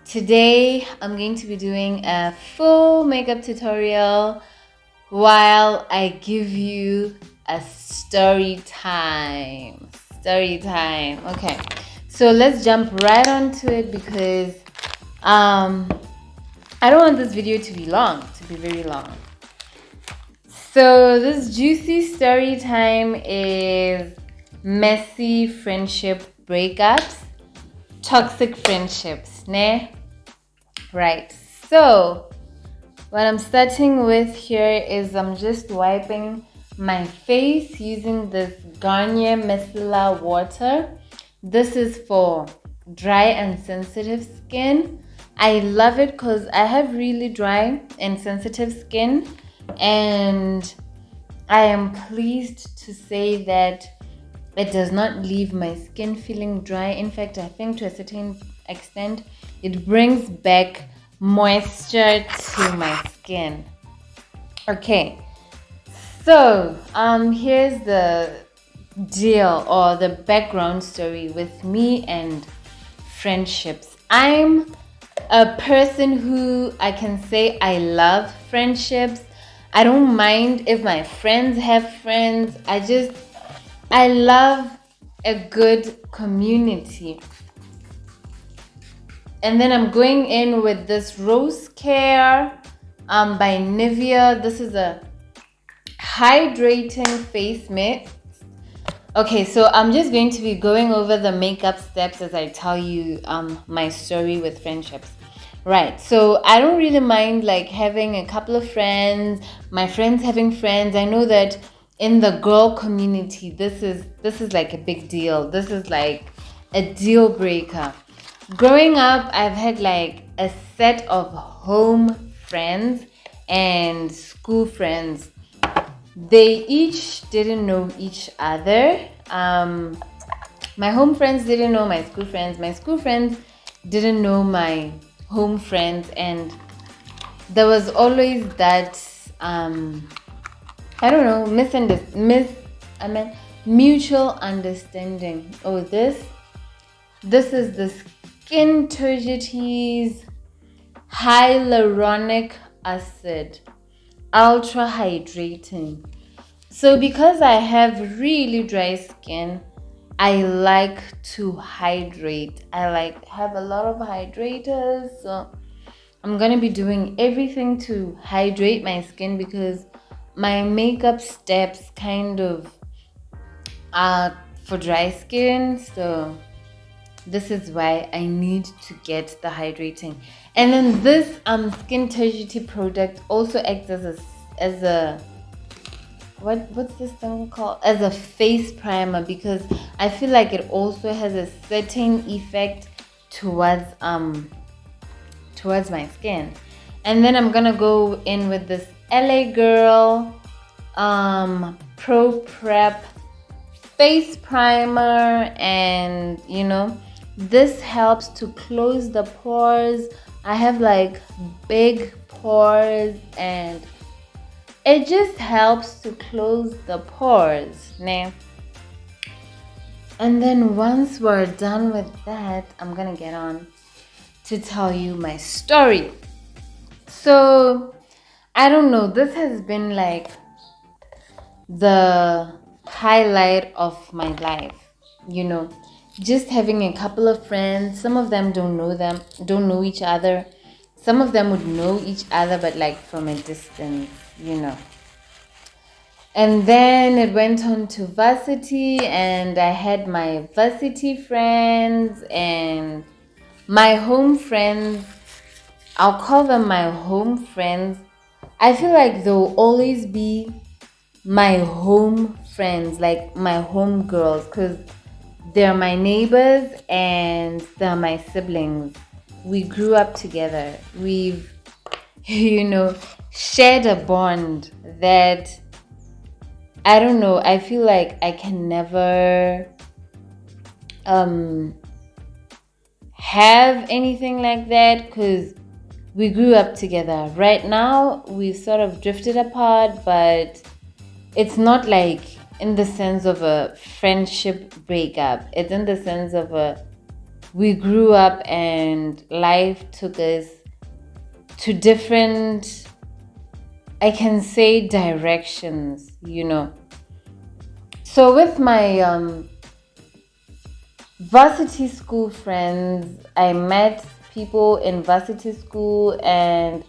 Today I'm going to be doing a full makeup tutorial while I give you a story time. Story time. Okay. So let's jump right onto it because I don't want this video to be long, to be very long. So this juicy story time is messy friendship breakups, toxic friendships, ne? Right. So what I'm starting with here is I'm just wiping my face using this Garnier Micellar water. This is for dry and sensitive skin. I love it because I have really dry and sensitive skin, and I am pleased to say that it does not leave my skin feeling dry. In fact, I think to a certain extent, it brings back moisture to my skin. Okay, so here's the deal or the background story with me and friendships. I'm a person who I can say I love friendships. I don't mind if my friends have friends. I love a good community. And then I'm going in with this Rose Care by Nivea. This is a hydrating face mist. Okay, so I'm just going to be going over the makeup steps as I tell you my story with friendships. Right, so I don't really mind like having a couple of friends, my friends having friends. I know that in the girl community, this is like a big deal. This is like a deal breaker. Growing up, I've had like a set of home friends and school friends. They each didn't know each other. My home friends didn't know my school friends. My school friends didn't know my home friends, and there was always that I don't know, mutual understanding. Oh, this is the Skin Turgites hyaluronic acid, ultra hydrating. So because I have really dry skin, I like to hydrate. I like have a lot of hydrators. So I'm gonna be doing everything to hydrate my skin because my makeup steps kind of are for dry skin. So this is why I need to get the hydrating. And then this Skin Turgidity product also acts as a what's this thing called, as a face primer, because I feel like it also has a certain effect towards my skin. And then I'm gonna go in with this LA Girl Pro Prep face primer, and this helps to close the pores. I have like big pores, and it just helps to close the pores, né? And then once we're done with that, I'm gonna get on to tell you my story. So I don't know, this has been like the highlight of my life, just having a couple of friends. Some of them don't know each other. Some of them would know each other, but like from a distance. And then it went on to varsity, and I had my varsity friends and my home friends. I'll call them my home friends. I feel like they'll always be my home friends, like my home girls, because they're my neighbors and they're my siblings. We grew up together. We've, shared a bond that, I don't know, I feel like I can never have anything like that because we grew up together. Right now, we've sort of drifted apart, but it's not like in the sense of a friendship breakup. It's in the sense of a we grew up and life took us to different, I can say, directions, So with my varsity school friends, I met people in varsity school and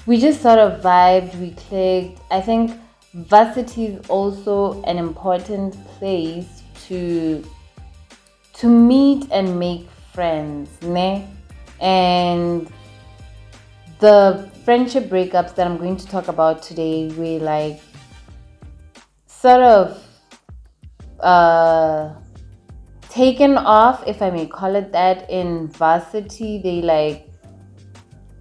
we just sort of vibed, we clicked. I think varsity is also an important place to meet and make friends, ne? And the friendship breakups that I'm going to talk about today were like sort of taken off, if I may call it that, in varsity. They like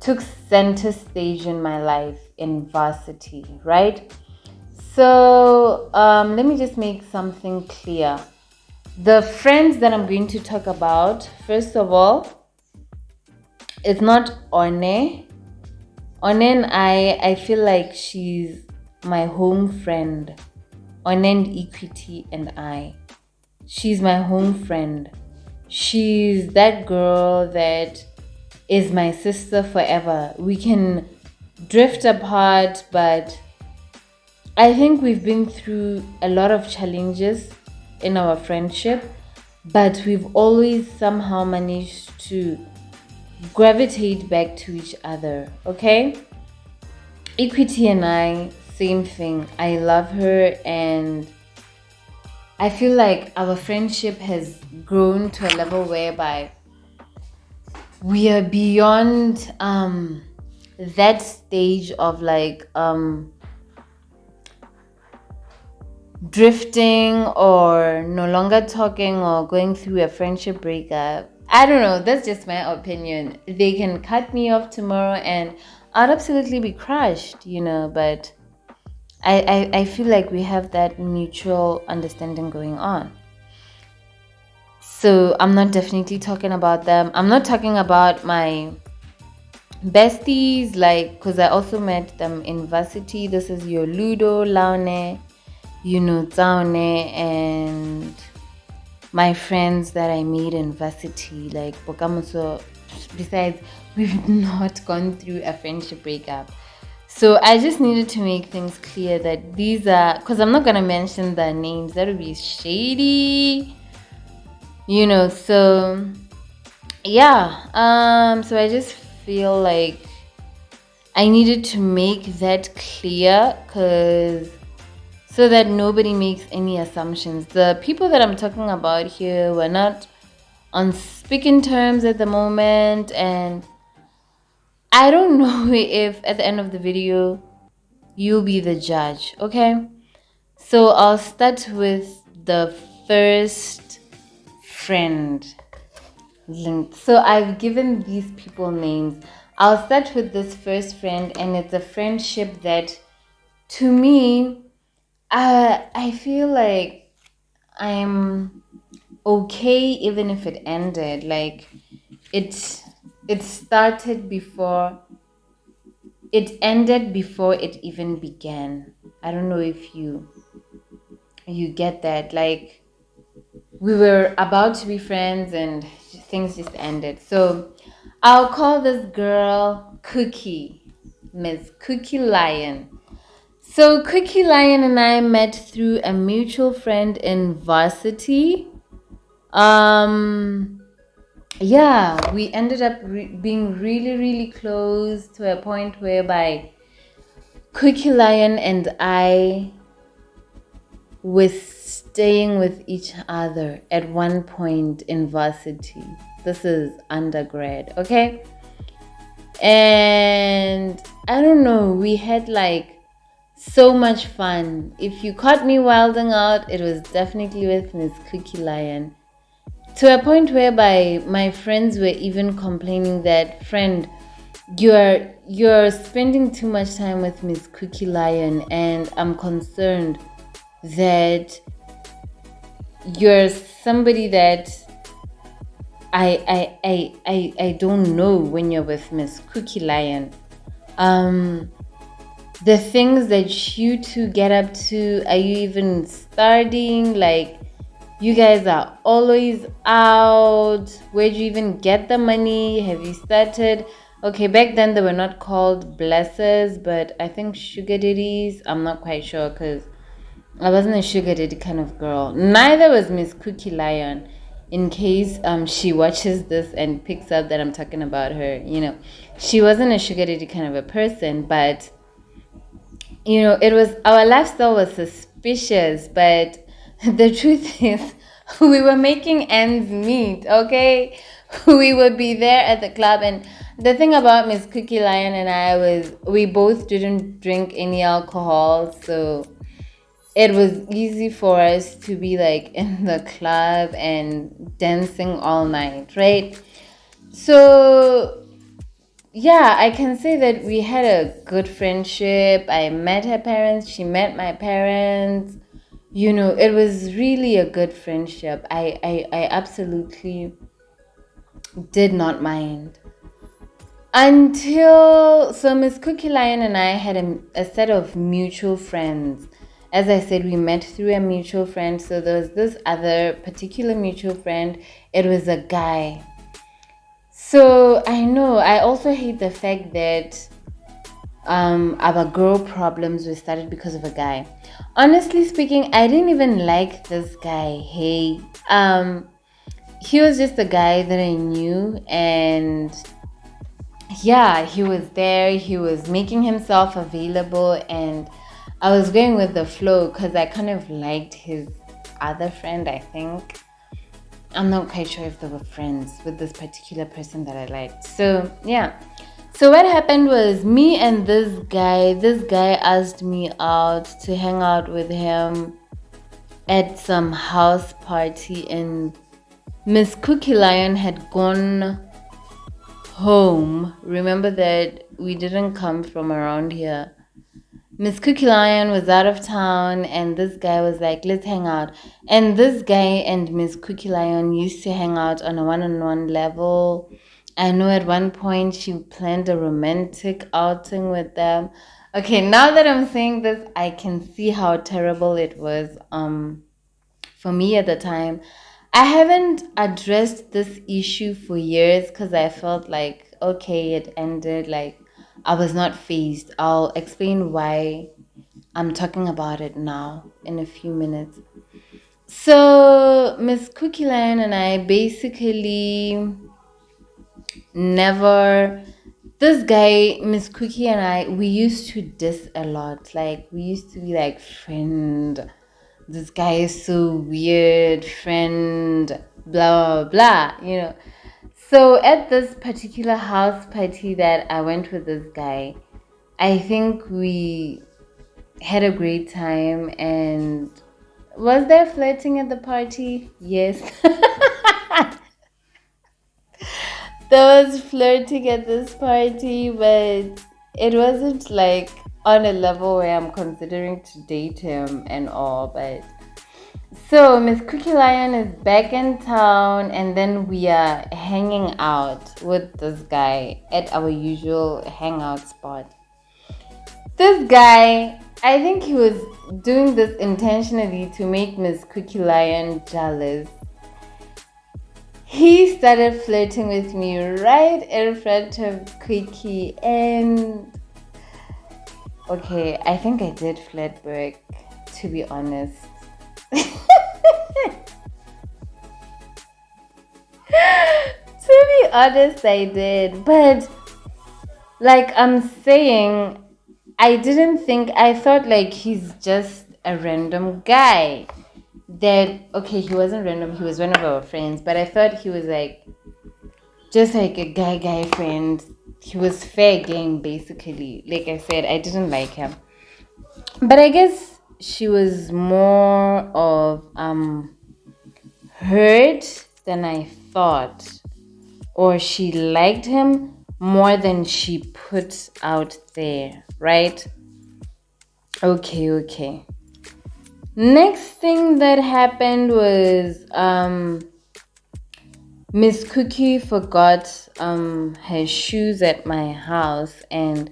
took center stage in my life in varsity, right? So let me just make something clear. The friends that I'm going to talk about, first of all, it's not One. One and I feel like she's my home friend. One and Equity and I. She's my home friend. She's that girl that is my sister forever. We can drift apart, but I think we've been through a lot of challenges in our friendship, but we've always somehow managed to gravitate back to each other, okay? Equity and I, same thing. I love her and I feel like our friendship has grown to a level whereby we are beyond that stage of like drifting or no longer talking or going through a friendship breakup. I don't know, that's just my opinion. They can cut me off tomorrow and I'd absolutely be crushed, but I feel like we have that mutual understanding going on. So I'm not definitely talking about them. I'm not talking about my besties, like, because I also met them in varsity. This is your Ludo, Laune, Tsaune, and my friends that I made in varsity, like Bokamuso. Besides, we've not gone through a friendship breakup. So I just needed to make things clear that these are, because I'm not going to mention their names, that would be shady, so yeah. So I just feel like I needed to make that clear so that nobody makes any assumptions. The people that I'm talking about here were not on speaking terms at the moment, and I don't know if at the end of the video you'll be the judge, okay? So I'll start with the first friend linked. So I've given these people names. I'll start with this first friend, and it's a friendship that, to me, I feel like I'm okay even if it ended. Like it started before it ended before it even began. I don't know if you get that. Like we were about to be friends and things just ended. So I'll call this girl Cookie, Miss Cookie Lion. So Cookie Lion and I met through a mutual friend in varsity. Yeah, we ended up being really, really close to a point whereby Cookie Lion and I were staying with each other at one point in varsity. This is undergrad, okay? And I don't know, we had like so much fun. If you caught me wilding out, it was definitely with Miss Cookie Lion. To a point whereby my friends were even complaining that, friend, you're spending too much time with Miss Cookie Lion, and I'm concerned that you're somebody that I don't know when you're with Miss Cookie Lion. The things that you two get up to, are you even starting? Like, You guys are always out. Where'd you even get the money? Have you started? Okay, back then they were not called blessers, but I think sugar daddies. I'm not quite sure because I wasn't a sugar daddy kind of girl. Neither was Miss Cookie Lion. In case she watches this and picks up that I'm talking about her, she wasn't a sugar daddy kind of a person, but it was our lifestyle was suspicious, but the truth is we were making ends meet, okay? We would be there at the club, and the thing about Miss Cookie Lion and I was we both didn't drink any alcohol, so it was easy for us to be like in the club and dancing all night, right? So yeah, I can say that we had a good friendship. I met her parents, she met my parents. It was really a good friendship. I absolutely did not mind. Until so Miss Cookie Lion and I had a set of mutual friends. As I said, we met through a mutual friend. So there was this other particular mutual friend. It was a guy. So I know I also hate the fact that our girl problems were started because of a guy. Honestly speaking, I didn't even like this guy. Hey, he was just a guy that I knew, and yeah, he was there. He was making himself available, and I was going with the flow because I kind of liked his other friend. I think I'm not quite sure if they were friends with this particular person that I liked. So yeah. So what happened was me and this guy asked me out to hang out with him at some house party, and Miss Cookie Lion had gone home. Remember that we didn't come from around here. Miss Cookie Lion was out of town, and this guy was like, let's hang out. And this guy and Miss Cookie Lion used to hang out on a one-on-one level. I know at one point she planned a romantic outing with them. Okay, now that I'm saying this, I can see how terrible it was for me at the time. I haven't addressed this issue for years because I felt like okay, it ended, like I was not phased. I'll explain why I'm talking about it now in a few minutes. So Miss Cookie Lion and I basically never this guy, Miss Cookie and I, we used to diss a lot. Like we used to be like, friend, this guy is so weird, friend, blah blah blah. So at this particular house party that I went with this guy, I think we had a great time. And was there flirting at the party? Yes. There was flirting at this party, but it wasn't like on a level where I'm considering to date him and all. But so Miss Cookie Lion is back in town, and then we are hanging out with this guy at our usual hangout spot. This guy, I think he was doing this intentionally to make Miss Cookie Lion jealous. He started flirting with me right in front of Quickie, and okay, I think I did flirt back, to be honest. To be honest, I did, but like I'm saying, I thought like he's just a random guy. That okay, he wasn't random, he was one of our friends, but I thought he was like just like a guy friend. He was fair game basically. Like I said, I didn't like him. But I guess she was more of hurt than I thought. Or she liked him more than she put out there, right? Okay. Next thing that happened was Miss Cookie forgot her shoes at my house, and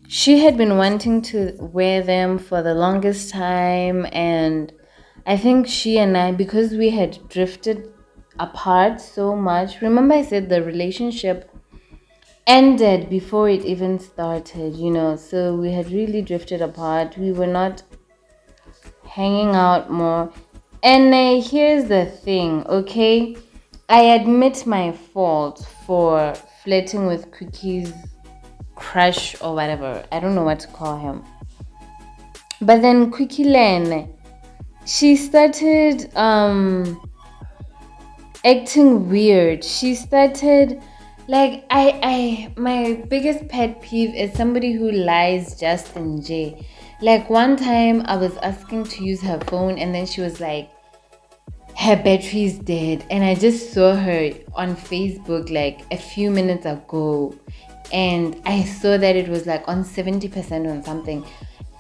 she had been wanting to wear them for the longest time, and I think she and I, because we had drifted apart so much. Remember, I said the relationship ended before it even started, so we had really drifted apart. We were not hanging out more. And here's the thing, okay? I admit my fault for flirting with Cookie's crush or whatever. I don't know what to call him. But then Cookie Len, she started acting weird. She started like I my biggest pet peeve is somebody who lies just in J. Like one time I was asking to use her phone and then she was like, her battery's dead, and I just saw her on Facebook like a few minutes ago, and I saw that it was like on 70% on something,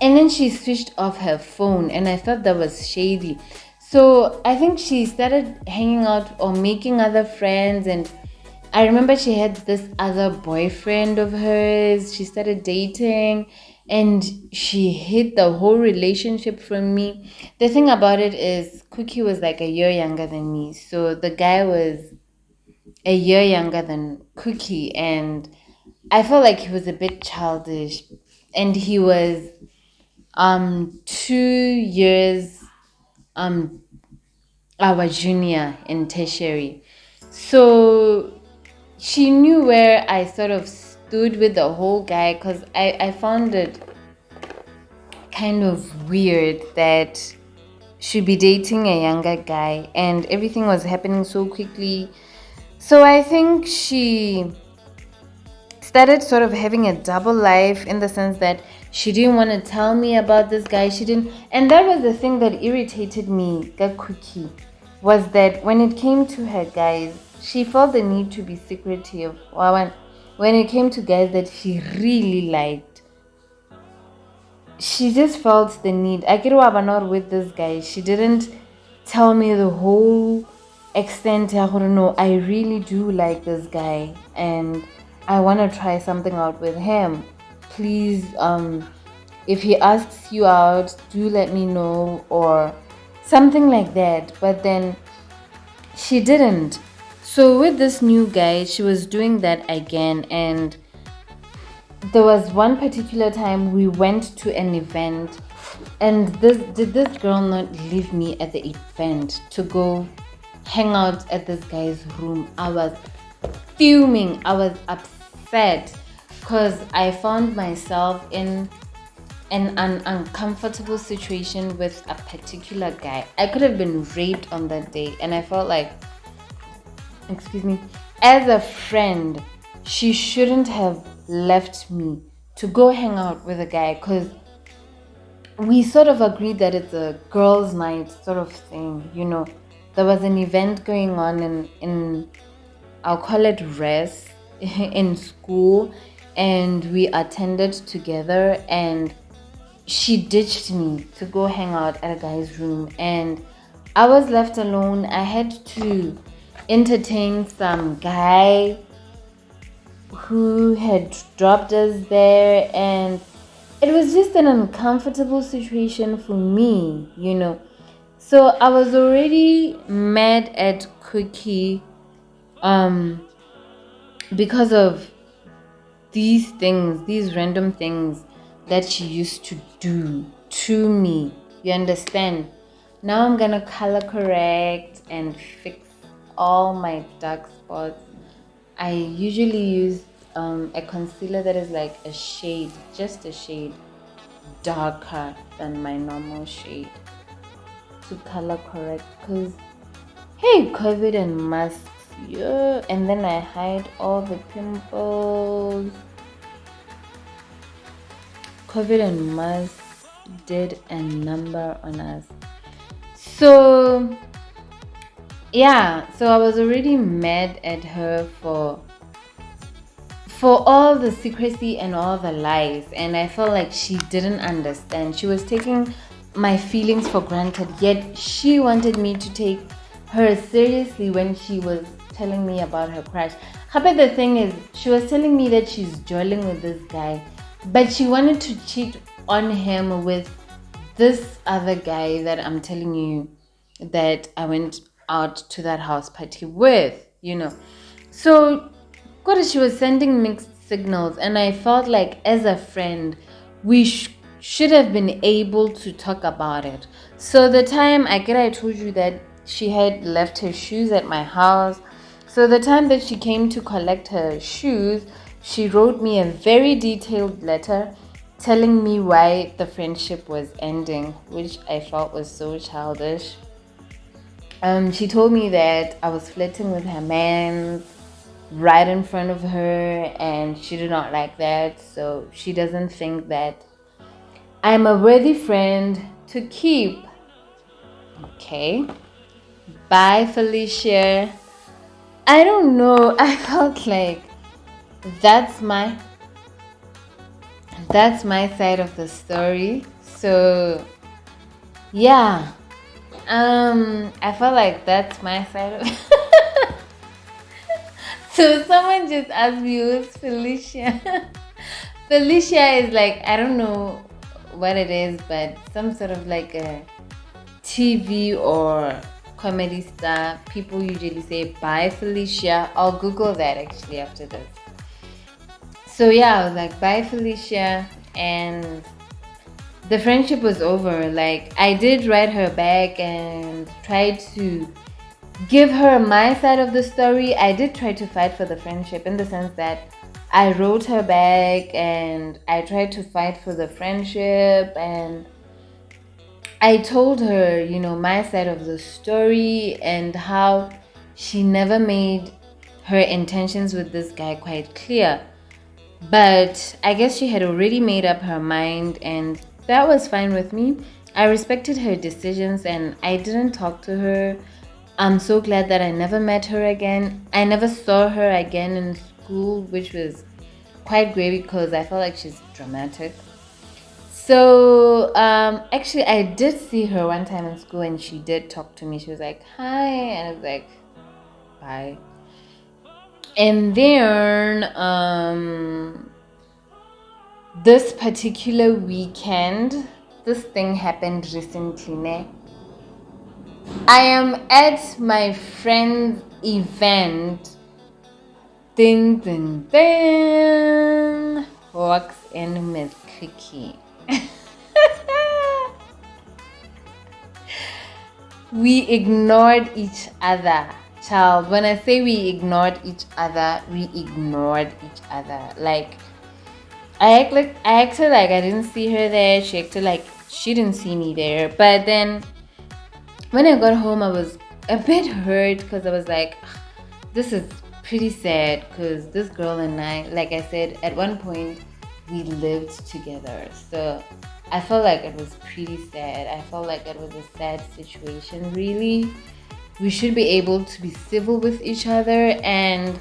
and then she switched off her phone, and I thought that was shady. So I think she started hanging out or making other friends, and I remember she had this other boyfriend of hers. She started dating and she hid the whole relationship from me. The thing about it is, Cookie was like a year younger than me. So the guy was a year younger than Cookie. And I felt like he was a bit childish. And he was 2 years our junior in tertiary. So she knew where I sort of stood with the whole guy, because I found it kind of weird that she'd be dating a younger guy and everything was happening so quickly. So I think she started sort of having a double life, in the sense that she didn't want to tell me about this guy. She didn't, and that was the thing that irritated me, that Cookie, was that when it came to her guys, she felt the need to be secretive. When it came to guys that she really liked, she just felt the need. I get why I'm not with this guy. She didn't tell me the whole extent. No, I really do like this guy and I want to try something out with him. Please, if he asks you out, do let me know, or something like that. But then she didn't. So with this new guy, she was doing that again. And there was one particular time we went to an event, and this girl not leave me at the event to go hang out at this guy's room? I was fuming. I was upset because I found myself in an uncomfortable situation with a particular guy. I could have been raped on that day, and I felt like, excuse me, as a friend, she shouldn't have left me to go hang out with a guy, because we sort of agreed that it's a girls' night sort of thing. There was an event going on in I'll call it res in school, and we attended together, and she ditched me to go hang out at a guy's room, and I was left alone. I had to entertain some guy who had dropped us there, and it was just an uncomfortable situation for me. So I was already mad at Cookie because of these things, these random things that she used to do to me. You understand? Now I'm gonna color correct and fix all my dark spots. I usually use a concealer that is like a shade, just a shade darker than my normal shade, to color correct, because hey, COVID and masks, yeah. And then I hide all the pimples. COVID and masks did a number on us. So yeah, so I was already mad at her for all the secrecy and all the lies, and I felt like she didn't understand. She was taking my feelings for granted, yet she wanted me to take her seriously when she was telling me about her crush. But the thing is, she was telling me that she's jolling with this guy, but she wanted to cheat on him with this other guy that I'm telling you that I went out to that house party with, So, God, she was sending mixed signals, and I felt like as a friend, we should have been able to talk about it. So the time I told you that she had left her shoes at my house. So the time that she came to collect her shoes, she wrote me a very detailed letter telling me why the friendship was ending, which I felt was so childish. She told me that I was flirting with her man right in front of her, and she did not like that, so she doesn't think that I'm a worthy friend to keep. Okay. Bye, Felicia. I don't know. I felt like that's my side of the story. So yeah. I felt like that's my side of So someone just asked me who's Felicia. Felicia is like, I don't know what it is, but some sort of like a TV or comedy star. People usually say bye Felicia. I'll Google that actually after this. So yeah, I was like bye Felicia, and the friendship was over. Like, I did write her back and tried to give her my side of the story. I did try to fight for the friendship in the sense that I wrote her back and I tried to fight for the friendship, and I told her, my side of the story and how she never made her intentions with this guy quite clear. But I guess she had already made up her mind, and that was fine with me. I respected her decisions and I didn't talk to her. I'm so glad that I never met her again. I never saw her again in school, which was quite great because I felt like she's dramatic. So actually I did see her one time in school, and she did talk to me. She was like, hi, and I was like, bye. And then this particular weekend, this thing happened recently, ne? I am at my friend's event. Ding ding ding. Walks in Miss Cookie. We ignored each other. Child, when I say we ignored each other, we ignored each other. Like, I acted like I didn't see her there. She acted like she didn't see me there. But then when I got home, I was a bit hurt because I was like, this is pretty sad, because this girl and I, like I said, at one point we lived together. So I felt like it was pretty sad. I felt like it was a sad situation, really. We should be able to be civil with each other, and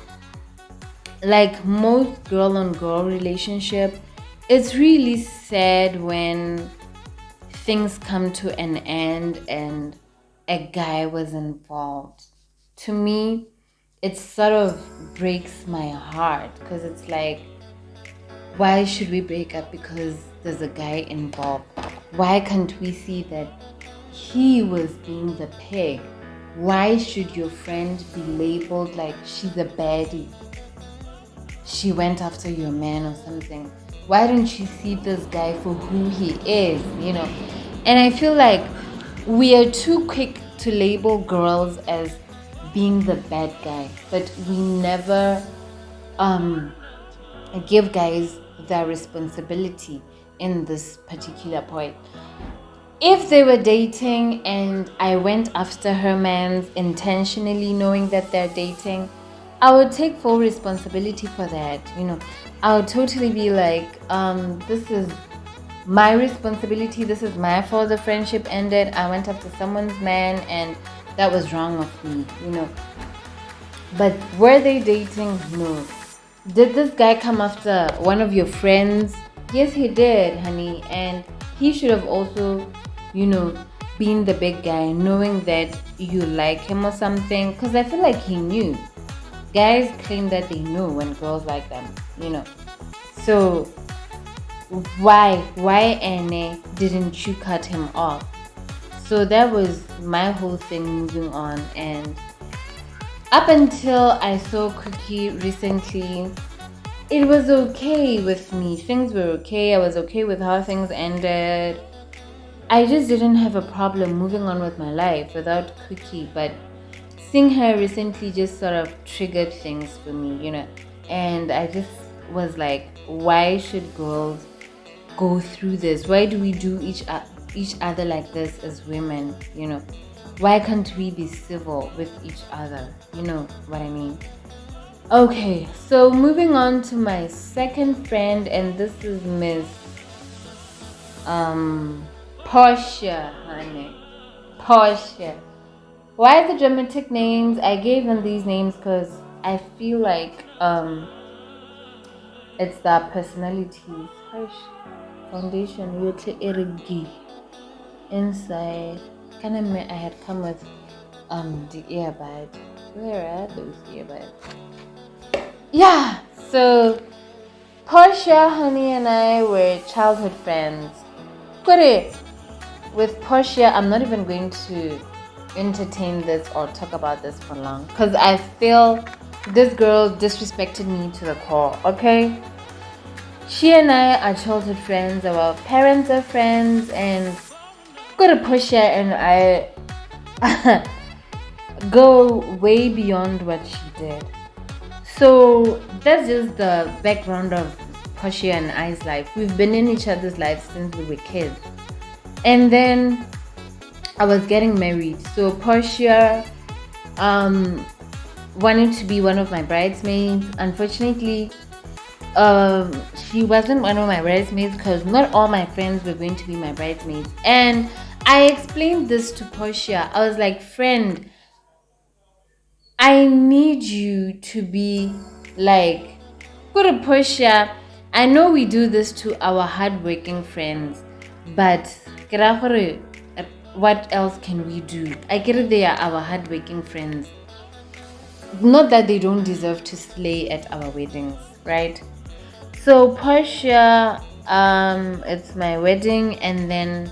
like most girl on girl relationship, it's really sad when things come to an end and a guy was involved. To me, it sort of breaks my heart, because it's like, why should we break up because there's a guy involved? Why can't we see that he was being the pig? Why should your friend be labeled like she's a baddie? She went after your man or something. Why don't you see this guy for who he is, And I feel like we are too quick to label girls as being the bad guy, but we never give guys their responsibility in this particular point. If they were dating and I went after her man intentionally, knowing that they're dating, I would take full responsibility for that. I would totally be like, this is my responsibility. This is my fault the friendship ended. I went after someone's man and that was wrong of me, But were they dating? No. Did this guy come after one of your friends? Yes, he did, honey. And he should have also, been the big guy, knowing that you like him or something. Because I feel like he knew. Guys claim that they know when girls like them, So why Anne didn't you cut him off? So that was my whole thing moving on. And up until I saw Cookie recently, it was okay with me. Things were okay. I was okay with how things ended. I just didn't have a problem moving on with my life without Cookie. But seeing her recently just sort of triggered things for me. And I just was like, why should girls go through this? Why do we do each other like this as women? Why can't we be civil with each other? You know what I mean? Okay, so moving on to my second friend, and this is Miss Portia, honey. Portia. Why the dramatic names? I gave them these names because I feel like it's their personalities. Foundation yotlhe erigi inside. I had come with the earbud. Where are those earbuds? Yeah, so Portia, honey, and I were childhood friends. With Portia, I'm not even going to entertain this or talk about this for long because I feel this girl disrespected me to the core, okay? She and I are childhood friends, our parents are friends, and Portia and I go way beyond what she did. So that's just the background of Portia and I's life. We've been in each other's lives since we were kids. And then I was getting married. So Portia wanted to be one of my bridesmaids. Unfortunately, she wasn't one of my bridesmaids because not all my friends were going to be my bridesmaids. And I explained this to Portia. I was like, friend, I need you to be like, Portia, I know we do this to our hardworking friends, but what else can we do? I get it, they are our hardworking friends. Not that they don't deserve to slay at our weddings, right? So Portia, it's my wedding, and then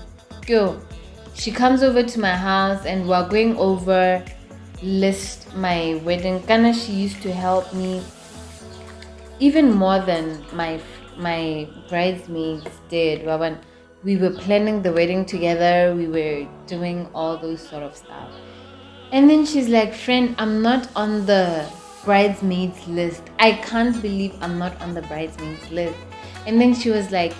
she comes over to my house and we're going over list my wedding. Kana, she used to help me even more than my bridesmaids did. When we were planning the wedding together, we were doing all those sort of stuff. And then she's like, friend, I'm not on the bridesmaids list. I can't believe I'm not on the bridesmaids list. And then she was like,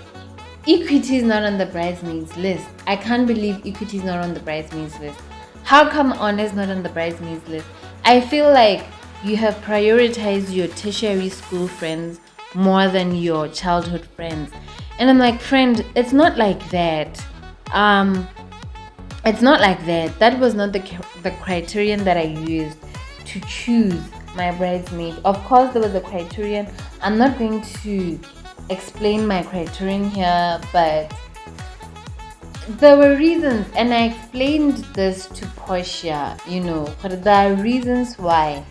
Equity is not on the bridesmaids list. I can't believe Equity is not on the bridesmaids list. How come Honor's not on the bridesmaids list? I feel like you have prioritized your tertiary school friends more than your childhood friends. And I'm like, friend, it's not like that. It's not like that. That was not the criterion that I used to choose my bridesmaid. Of course, there was a criterion. I'm not going to explain my criterion here, but there were reasons, and I explained this to Portia, but there are reasons why,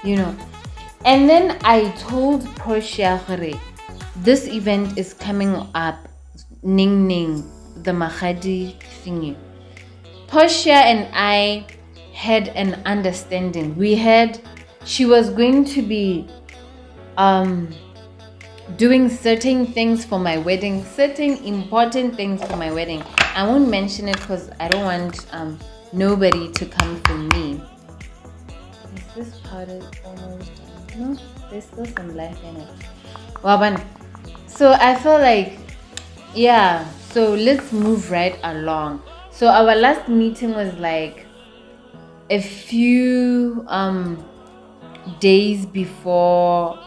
And then I told Portia, this event is coming up, Ning Ning, the Mahadi thingy. Portia and I had an understanding. She was going to be doing certain things for my wedding, certain important things for my wedding. I won't mention it because I don't want nobody to come for me. Is this powder almost done? No, there's still some life in it. Waban. So I felt like, so let's move right along. So our last meeting was like a few days before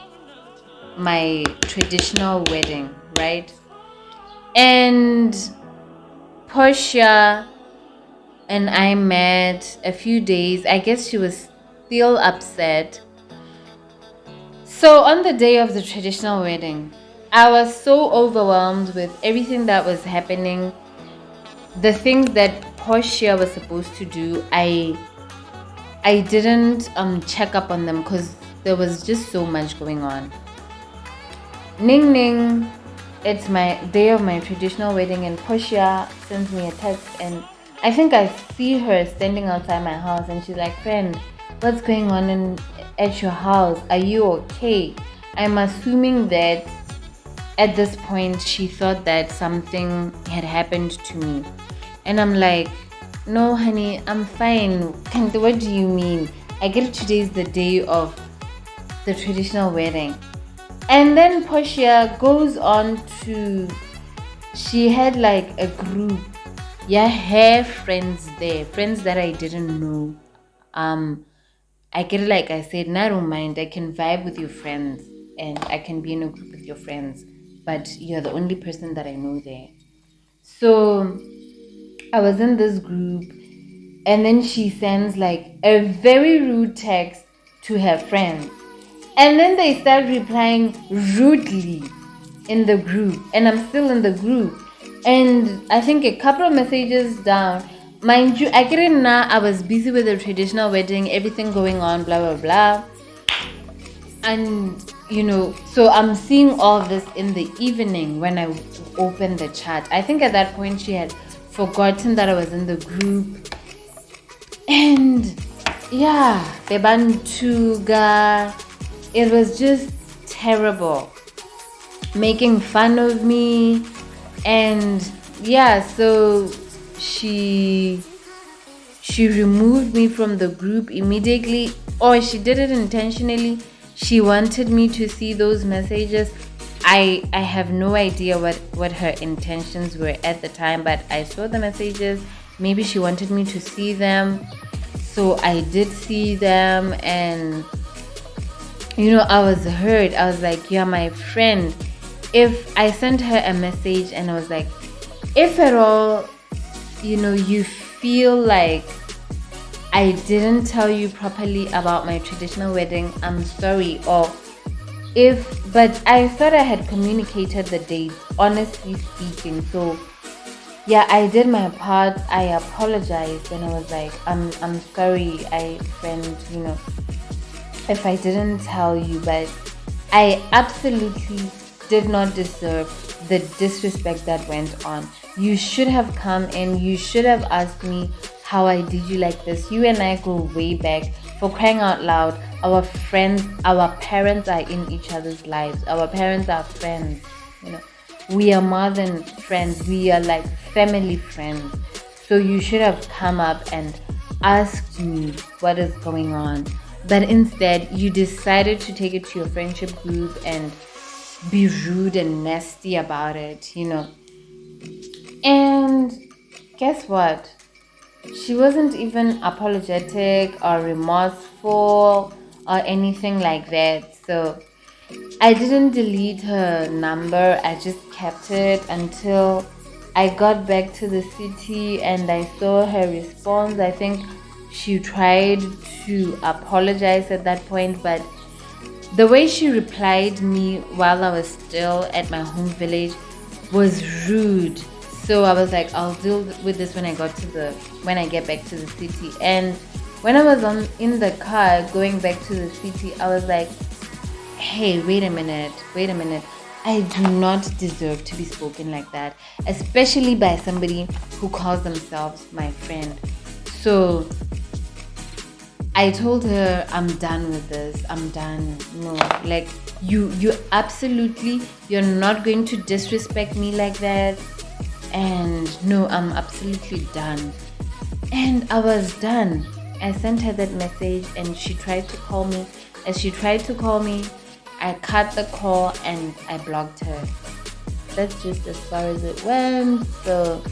my traditional wedding, right? And Portia and I met a few days. I guess she was still upset. So on the day of the traditional wedding, I was so overwhelmed with everything that was happening. The things that Portia was supposed to do, I didn't check up on them because there was just so much going on. Ning Ning it's my day of my traditional wedding, and Portia sends me a text, and I think I see her standing outside my house, and she's like, "Friend, what's going on at your house? Are you okay?" I'm assuming that at this point she thought that something had happened to me, and I'm like, "No, honey, I'm fine." What do you mean? I get today's the day of the traditional wedding. And then Portia goes on to, she had like a group, yeah, her friends there, friends that I didn't know. I get it, like I said, I don't mind. I can vibe with your friends and I can be in a group with your friends, but you're the only person that I know there. So I was in this group, and then she sends like a very rude text to her friends. And then they start replying rudely in the group. And I'm still in the group. And I think a couple of messages down, mind you, I get it now. I was busy with the traditional wedding, everything going on, blah, blah, blah. And, so I'm seeing all this in the evening when I opened the chat. I think at that point she had forgotten that I was in the group. And yeah, Bebantuga, it was just terrible, making fun of me. And yeah, so she removed me from the group immediately, or she did it intentionally. She wanted me to see those messages. I have no idea what her intentions were at the time, but I saw the messages. Maybe she wanted me to see them, so I did see them. And I was hurt. I was like, "You're my friend." If I sent her a message and I was like, "If at all, you feel like I didn't tell you properly about my traditional wedding, I'm sorry." But I thought I had communicated the date, honestly speaking. So yeah, I did my part. I apologized and I was like, I'm sorry, friend, if I didn't tell you, but I absolutely did not deserve the disrespect that went on. You should have come in, you should have asked me how I did you like this. You and I go way back. For crying out loud, our friends, our parents are in each other's lives. Our parents are friends, We are more than friends. We are like family friends. So you should have come up and asked me what is going on. But instead, you decided to take it to your friendship group and be rude and nasty about it, And guess what? She wasn't even apologetic or remorseful or anything like that. So I didn't delete her number. I just kept it until I got back to the city and I saw her response. I think she tried to apologize at that point, but the way she replied me while I was still at my home village was rude. So I was like, I'll deal with this when I get back to the city. And when I was in the car going back to the city, I was like, hey, wait a minute. I do not deserve to be spoken like that, especially by somebody who calls themselves my friend. So I told her, I'm done with this. I'm done. No, like you absolutely, you're not going to disrespect me like that. And no, I'm absolutely done. And I was done. I sent her that message and she tried to call me. As she tried to call me, I cut the call and I blocked her. That's just as far as it went. So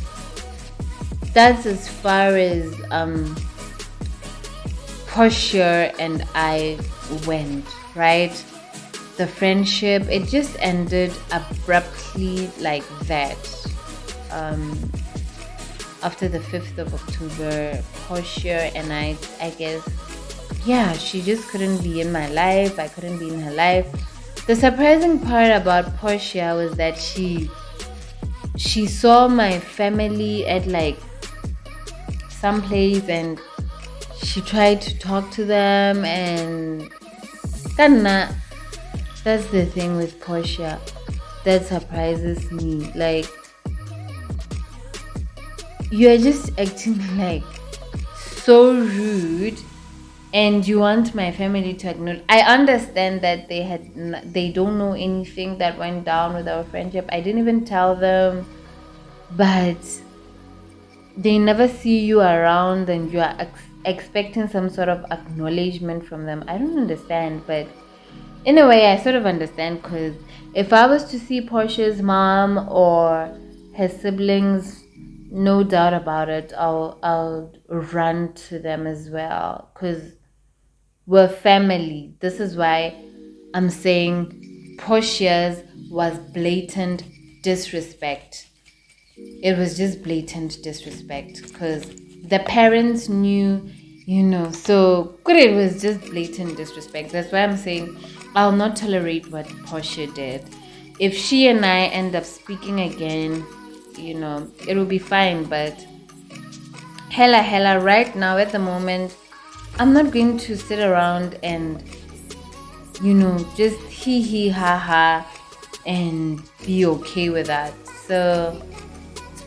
that's as far as Portia and I went, right? The friendship, it just ended abruptly like that. After the 5th of October, Portia and I guess, yeah, she just couldn't be in my life. I couldn't be in her life. The surprising part about Portia was that she saw my family at like some place and she tried to talk to them, and that's the thing with Portia. that surprises me. Like, you're just acting like so rude, and you want my family to acknowledge. I understand that they don't know anything that went down with our friendship. I didn't even tell them, but they never see you around, and you are expecting some sort of acknowledgement from them. I don't understand, but in a way, I sort of understand, because if I was to see Portia's mom or her siblings, no doubt about it, I'll run to them as well, because we're family. This is why I'm saying Portia's was blatant disrespect. It was just blatant disrespect, because the parents knew, so good. It was just blatant disrespect. That's why I'm saying I'll not tolerate what Portia did. If she and I end up speaking again, it will be fine. But hella, right now at the moment, I'm not going to sit around and, just hee ha ha and be okay with that. So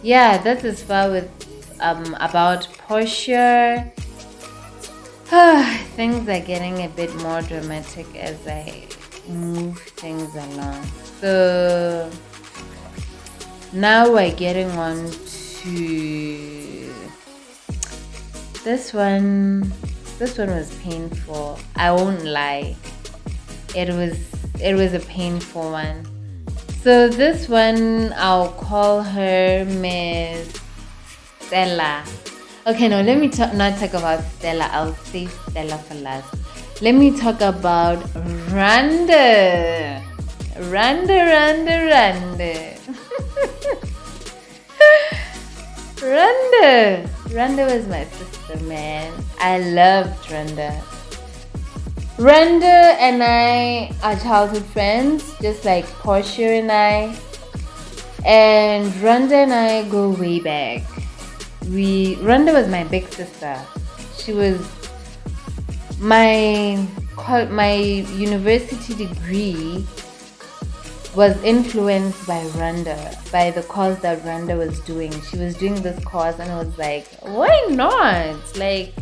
yeah, that's as far with about Portia. Things are getting a bit more dramatic as I move things along. So now we're getting on to this one. This one was painful. I won't lie. It was a painful one. So this one, I'll call her Miss Stella. Okay, no, let me not talk about Stella. I'll say Stella for last. Let me talk about Randa. Randa. Randa was my sister, man. I loved Randa. Randa and I are childhood friends, just like Portia and I. And Randa and I go way back. Randa was my big sister. She was my university degree was influenced by Randa, by the course that Randa was doing. She was doing this course, and I was like, why not? Like,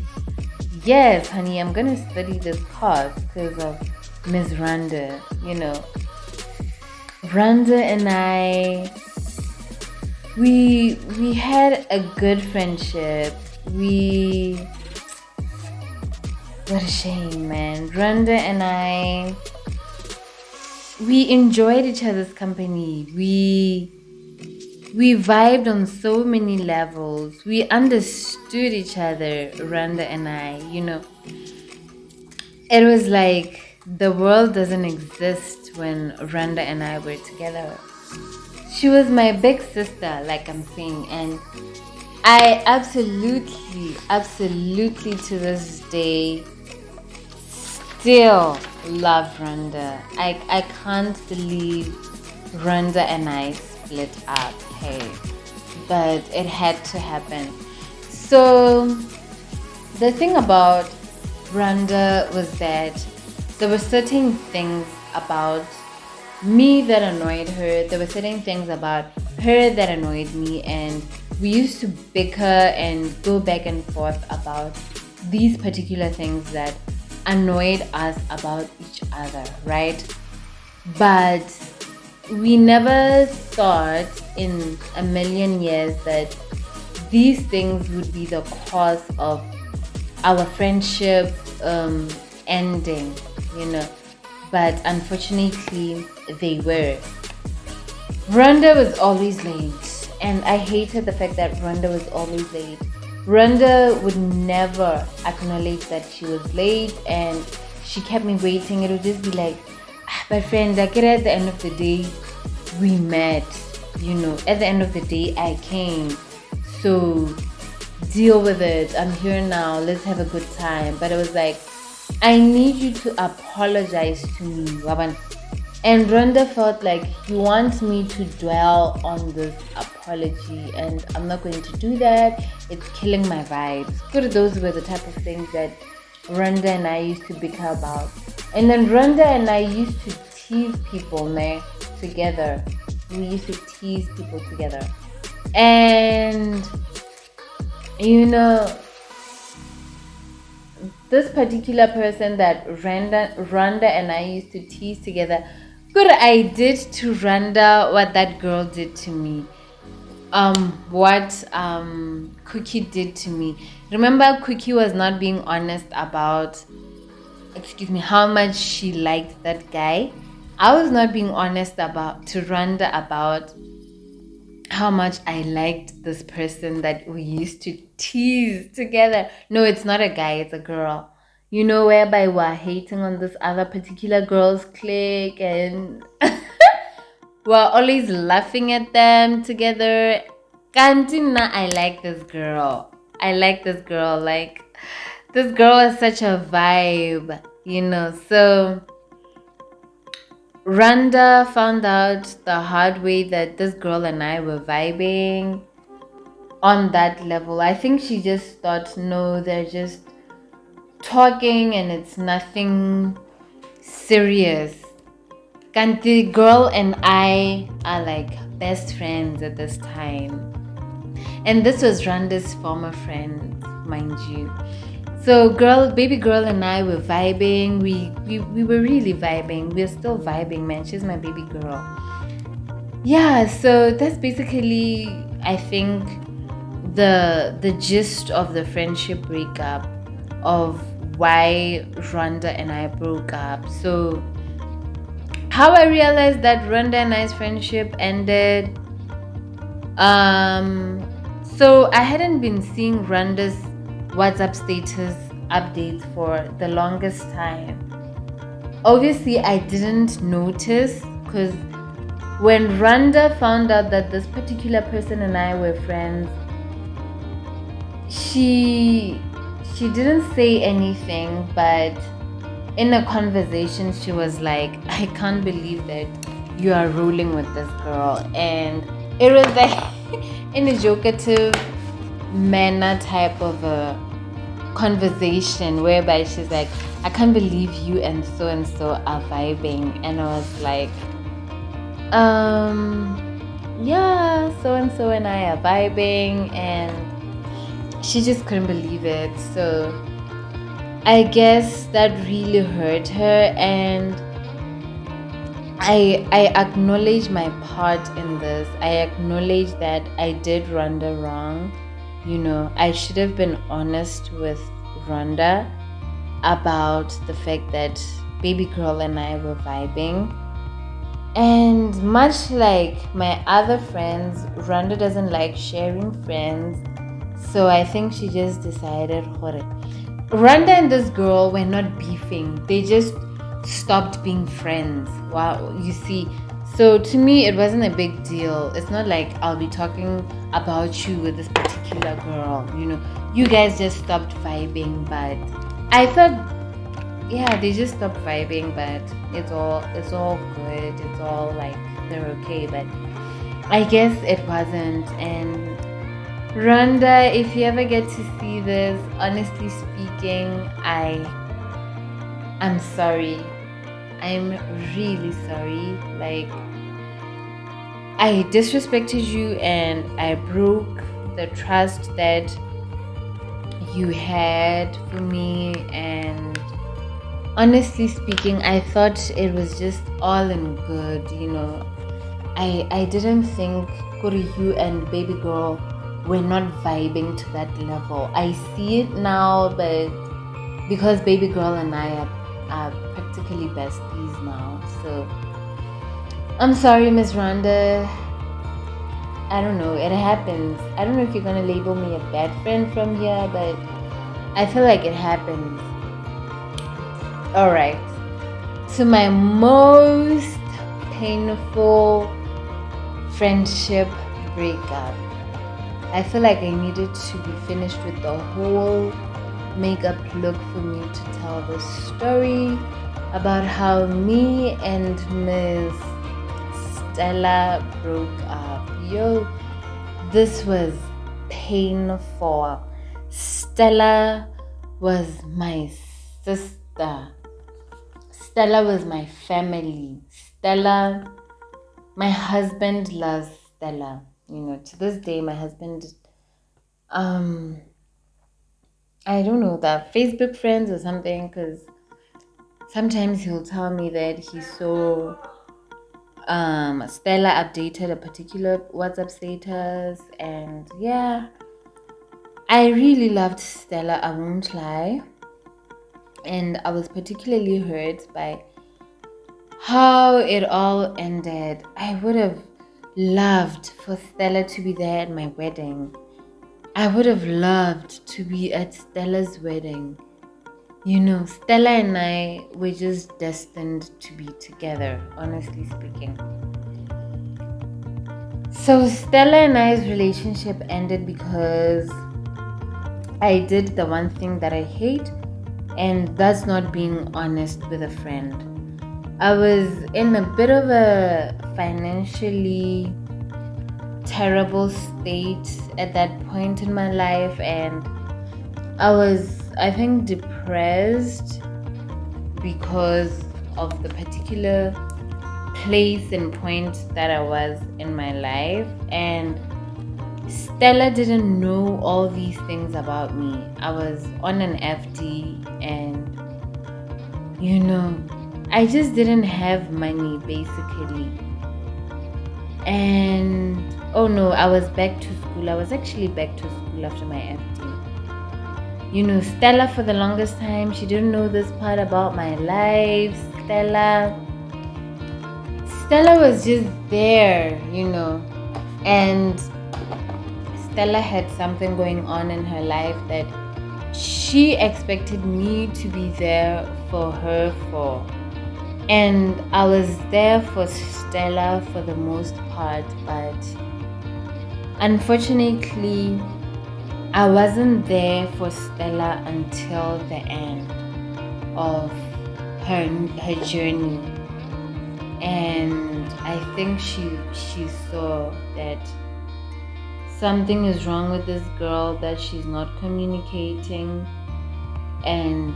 yes, honey, I'm gonna study this course because of Miss Randa. Randa and I, we had a good friendship. What a shame, man. Randa and I, we enjoyed each other's company. We vibed on so many levels. We understood each other, Randa and I. It was like the world doesn't exist when Randa and I were together. She was my big sister, like I'm saying, and I absolutely to this day still love Randa. I can't believe Randa and I split up, hey, but it had to happen. So the thing about Randa was that there were certain things about me that annoyed her. There were certain things about her that annoyed me, and we used to bicker and go back and forth about these particular things that annoyed us about each other, right? But we never thought in a million years that these things would be the cause of our friendship ending, but unfortunately they were. Randa was always late, and I hated the fact that Randa was always late. Randa would never acknowledge that she was late, and she kept me waiting. It would just be like, but friend, like at the end of the day, we met. At the end of the day, I came. So deal with it. I'm here now. Let's have a good time. But it was like, I need you to apologize to me, Waban. And Randa felt like you want me to dwell on this apology, and I'm not going to do that. It's killing my vibes. Good, those were the type of things that Randa and I used to bicker about. And then Randa and I used to tease people together. We used to tease people together. And you know, this particular person that Randa and I used to tease together, good, I did to Randa what that girl did to me. What Cookie did to me. Remember, Cookie was not being honest about, how much she liked that guy. I was not being honest to Randa about how much I liked this person that we used to tease together. No, it's not a guy, it's a girl. You know, whereby we're hating on this other particular girl's clique and we're always laughing at them together. Cantina, I like this girl. I like this girl. Like, this girl is such a vibe, So Randa found out the hard way that this girl and I were vibing on that level. I think she just thought, no, they're just talking and it's nothing serious. And the girl and I are like best friends at this time. And this was Randa's former friend, mind you. So baby girl and I were vibing. We were really vibing. We're still vibing, man. She's my baby girl. Yeah, so that's basically, I think, the gist of the friendship breakup, of why Randa and I broke up. So how I realized that Randa and I's friendship ended. So I hadn't been seeing Randa's WhatsApp status updates for the longest time. Obviously, I didn't notice because when Randa found out that this particular person and I were friends, she didn't say anything, but in a conversation she was like, I can't believe that you are rolling with this girl. And it was like in a jokative manner type of a conversation whereby she's like, I can't believe you and so are vibing. And I was like, yeah, so and I are vibing. And she just couldn't believe it. So I guess that really hurt her, and I acknowledge my part in this. I acknowledge that I did Randa wrong. I should have been honest with Randa about the fact that baby girl and I were vibing. And much like my other friends, Randa doesn't like sharing friends. So I think she just decided, Randa and this girl were not beefing. They just stopped being friends. Wow, you see. So to me, it wasn't a big deal. It's not like I'll be talking about you with this particular girl. You guys just stopped vibing. But I thought, yeah, they just stopped vibing. But it's all good. It's all like they're okay. But I guess it wasn't. And Randa, if you ever get to see this, honestly speaking, I'm sorry. I'm really sorry. Like, I disrespected you and I broke the trust that you had for me. And honestly speaking, I thought it was just all in good, I didn't think you and baby girl we're not vibing to that level. I see it now, but because baby girl and I are practically besties now. So I'm sorry, Miss Randa. I don't know, it happens. I don't know if you're gonna label me a bad friend from here, but I feel like it happens. Alright. So my most painful friendship breakup. I feel like I needed to be finished with the whole makeup look for me to tell the story about how me and Miss Stella broke up. Yo, this was painful. Stella was my sister. Stella was my family. Stella My husband loves Stella. To this day, my husband, um, I don't know, that Facebook friends or something, because sometimes he'll tell me that he saw Stella updated a particular WhatsApp status, and yeah, I really loved Stella, I won't lie. And I was particularly hurt by how it all ended. I would have loved for Stella to be there at my wedding. I would have loved to be at Stella's wedding. Stella and I were just destined to be together, honestly speaking. So Stella and I's relationship ended because I did the one thing that I hate, and that's not being honest with a friend. I was in a bit of a financially terrible state at that point in my life, and I was, I think, depressed because of the particular place and point that I was in my life. And Stella didn't know all these things about me. I was on an FD, and I just didn't have money basically. And oh no, I was back to school. I was actually back to school after my FD. Stella, for the longest time, she didn't know this part about my life. Stella was just there, and Stella had something going on in her life that she expected me to be there for her for. And I was there for Stella for the most part, but unfortunately, I wasn't there for Stella until the end of her journey. And I think she saw that something is wrong with this girl, that she's not communicating. And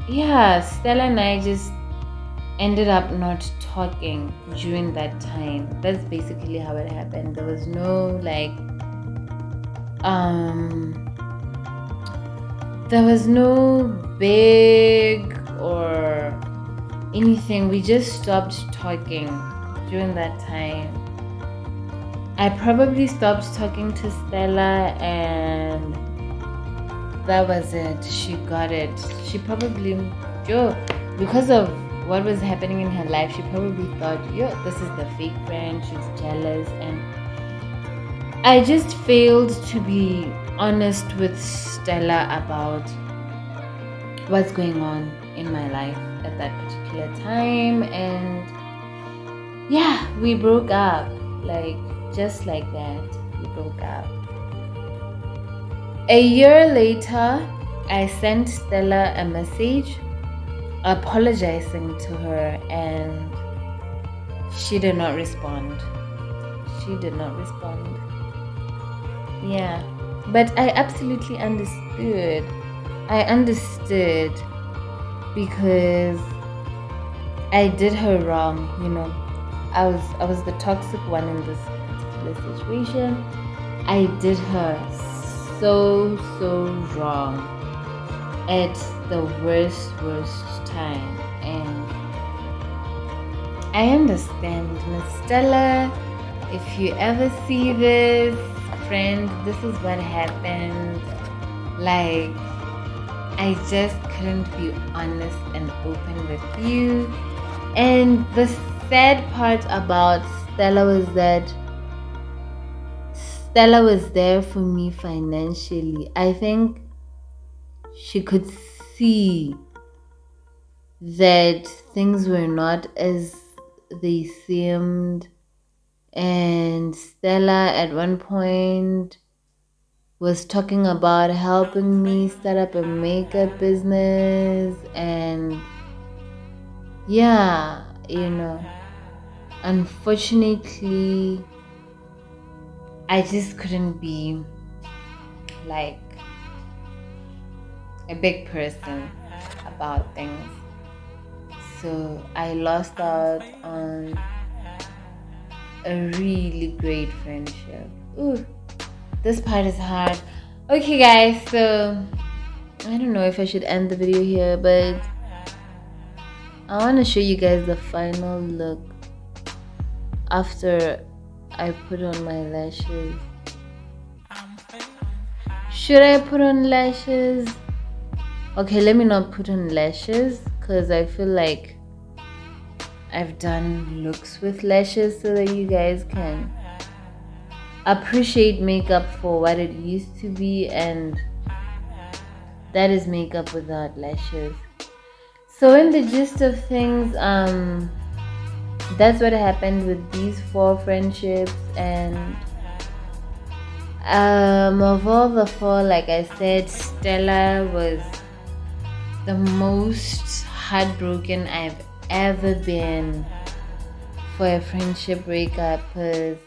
yeah, Stella and I just ended up not talking during that time. That's basically how it happened. There was no there was no big or anything. We just stopped talking during that time. I probably stopped talking to Stella, and that was it. She got it. She probably, because of what was happening in her life, she probably thought, this is the fake friend. She's jealous. And I just failed to be honest with Stella about what's going on in my life at that particular time. And yeah, we broke up. Just like that, we broke up. A year later, I sent Stella a message apologizing to her, and she did not respond. Yeah, but I absolutely understood. I understood because I did her wrong. I was the toxic one in this particular situation. I did her so wrong at the worst time, and I understand, Miss Stella. If you ever see this, friend, this is what happened. I just couldn't be honest and open with you. And the sad part about Stella was that Stella was there for me financially. I think she could see that things were not as they seemed. And Stella at one point was talking about helping me start up a makeup business. And yeah, unfortunately, I just couldn't be like a big person about things. So I lost out on a really great friendship. Ooh, this part is hard. Okay, guys, so I don't know if I should end the video here, but I want to show you guys the final look after I put on my lashes. Should I put on lashes? Okay, let me not put on lashes because I feel like I've done looks with lashes so that you guys can appreciate makeup for what it used to be, and that is makeup without lashes. So in the gist of things, that's what happened with these 4 friendships. And of all the 4, like I said, Stella was the most heartbroken I've ever been for a friendship breakup, because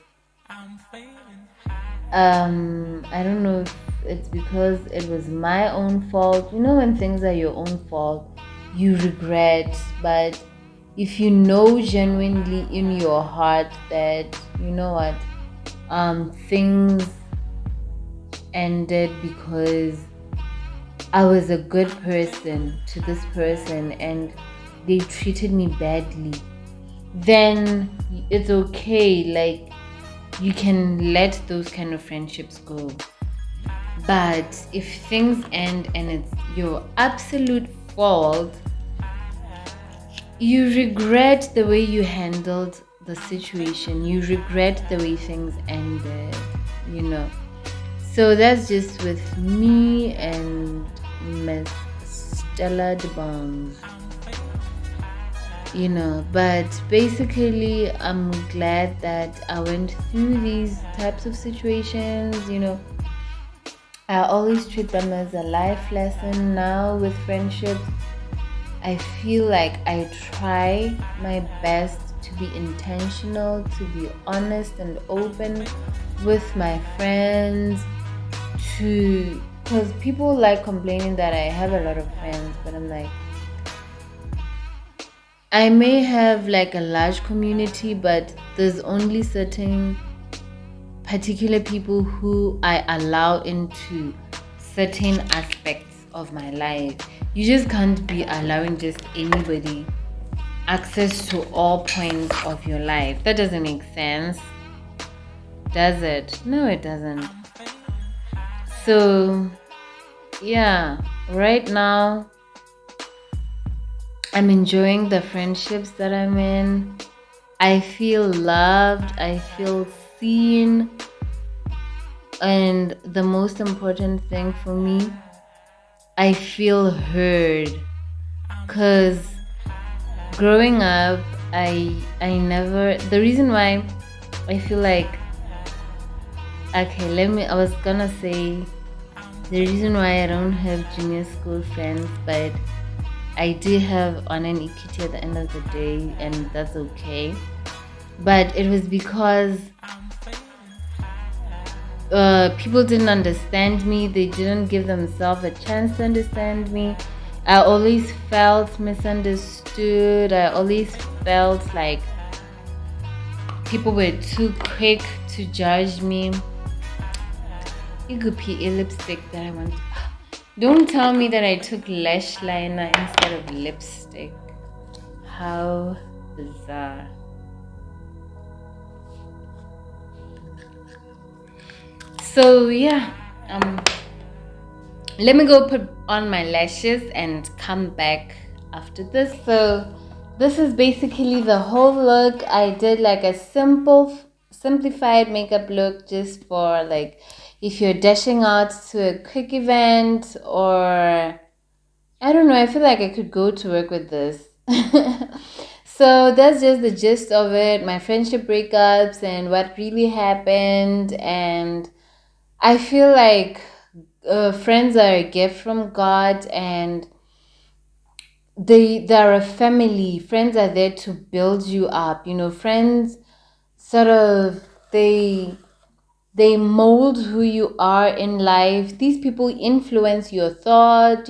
I don't know if it's because it was my own fault. You know, when things are your own fault, you regret, but if you know genuinely in your heart that, you know what, things ended because I was a good person to this person and they treated me badly, then it's okay. Like, you can let those kind of friendships go. But if things end and it's your absolute fault, you regret the way you handled the situation. You regret the way things ended, you know. So that's just with me and Miss Stella de Bongs, you know. But basically, I'm glad that I went through these types of situations, you know. I always treat them as a life lesson. Now with friendships, I feel like I try my best to be intentional, to be honest and open with my friends, because people like complaining that I have a lot of friends, but I'm like, I may have like a large community, but there's only certain particular people who I allow into certain aspects of my life. You just can't be allowing just anybody access to all points of your life. That doesn't make sense, does it? No, it doesn't. So yeah, right now I'm enjoying the friendships that I'm in. I feel loved, I feel seen, and the most important thing for me, I feel heard. Because growing up, I never, the reason why I feel like, okay, I was gonna say the reason why I don't have junior school friends, but I do have Anna and Ikiti at the end of the day, and that's okay. But it was because people didn't understand me. They didn't give themselves a chance to understand me. I always felt misunderstood. I always felt like people were too quick to judge me. It could be a lipstick that I want. Don't tell me that I took lash liner instead of lipstick. How bizarre. So yeah, let me go put on my lashes and come back after this. So this is basically the whole look. I did like a simplified makeup look just for like if you're dashing out to a quick event, or I don't know, I feel like I could go to work with this. So that's just the gist of it, my friendship breakups and what really happened. And I feel like friends are a gift from God, and they're a family. Friends are there to build you up. You know, friends sort of, they They mold who you are in life. These people influence your thought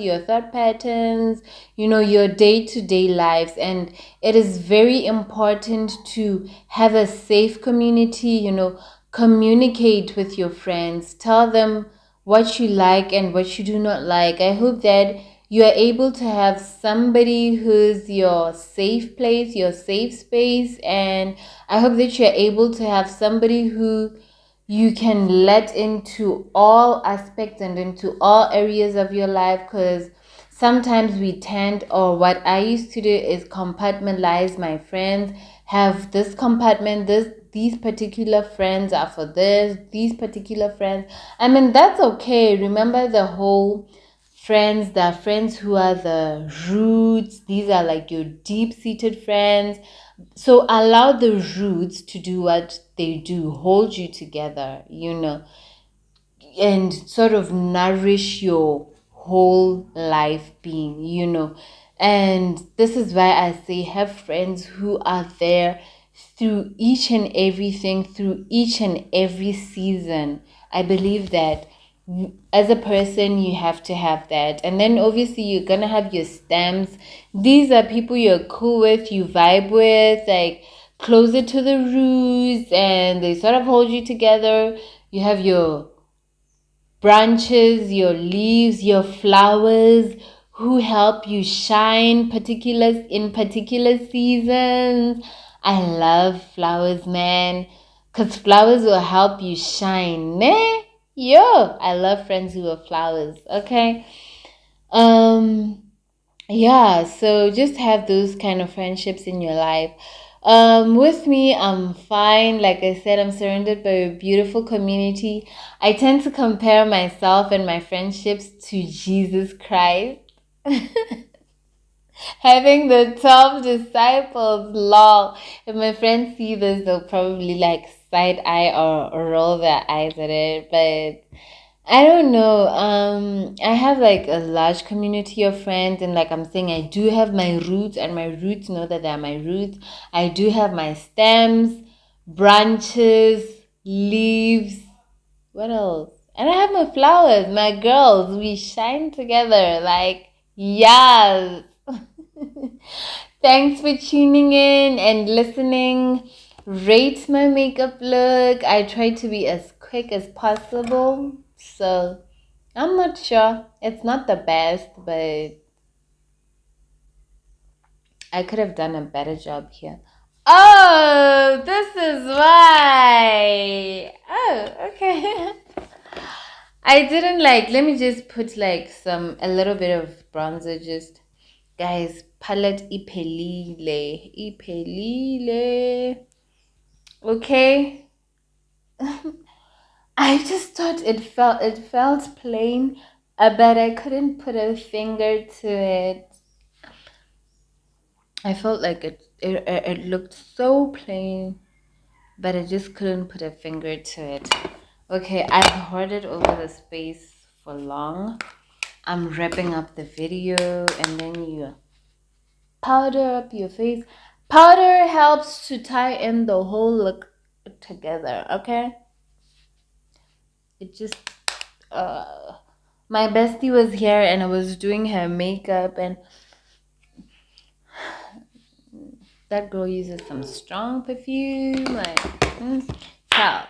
patterns, your day-to-day lives. And it is very important to have a safe community, communicate with your friends, tell them what you like and what you do not like. I hope that you are able to have somebody who's your safe place, your safe space, and I hope that you're able to have somebody who you can let into all aspects and into all areas of your life, because sometimes we tend, or what I used to do is compartmentalize my friends, have this compartment, these particular friends are for this, these particular friends. I mean, that's okay. Remember the whole friends, there are friends who are the roots. These are like your deep-seated friends. So allow the roots to do what they do, hold you together, and sort of nourish your whole life being, And this is why I say have friends who are there through each and everything, through each and every season. I believe that as a person you have to have that. And then obviously you're gonna have your stems. These are people you're cool with, you vibe with, like closer to the roots, and they sort of hold you together. You have your branches, your leaves, your flowers who help you shine in particular seasons. I love flowers, man, because flowers will help you shine. Ne? Yo, I love friends who are flowers. Okay. Um yeah, so just have those kind of friendships in your life. With me, I'm fine. Like I said, I'm surrounded by a beautiful community. I tend to compare myself and my friendships to Jesus Christ. Having the 12 disciples, lol. If my friends see this, they'll probably like side eye or roll their eyes at it. But I don't know. I have like a large community of friends, and like I'm saying, I do have my roots, and my roots know that they're my roots. I do have my stems, branches, leaves. What else? And I have my flowers, my girls. We shine together. Like, yes. Thanks for tuning in and listening. Rate my makeup look. I try to be as quick as possible. So I'm not sure. It's not the best, but I could have done a better job here. Oh, this is why. Oh, okay. I didn't let me just put like a little bit of bronzer, just guys, palette ipelile. Okay. I just thought it felt plain, but I couldn't put a finger to it. I felt like it looked so plain, but I just couldn't put a finger to it. Okay, I've hoarded over the space for long. I'm wrapping up the video, and then you powder up your face. Powder helps to tie in the whole look together, okay? It just my bestie was here and I was doing her makeup, and that girl uses some strong perfume, like ciao.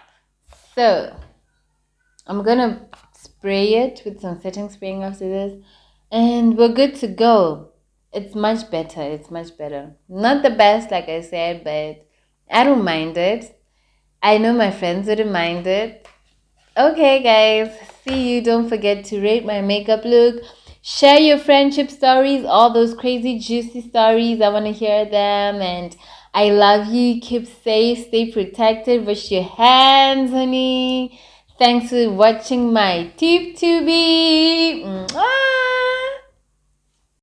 So I'm gonna spray it with some setting spraying after this, and we're good to go. It's much better. It's much better. Not the best, like I said, but I don't mind it. I know my friends wouldn't mind it. Okay, guys. See you. Don't forget to rate my makeup look. Share your friendship stories, all those crazy, juicy stories. I want to hear them. And I love you. Keep safe. Stay protected. Wash your hands, honey. Thanks for watching my tube tubey.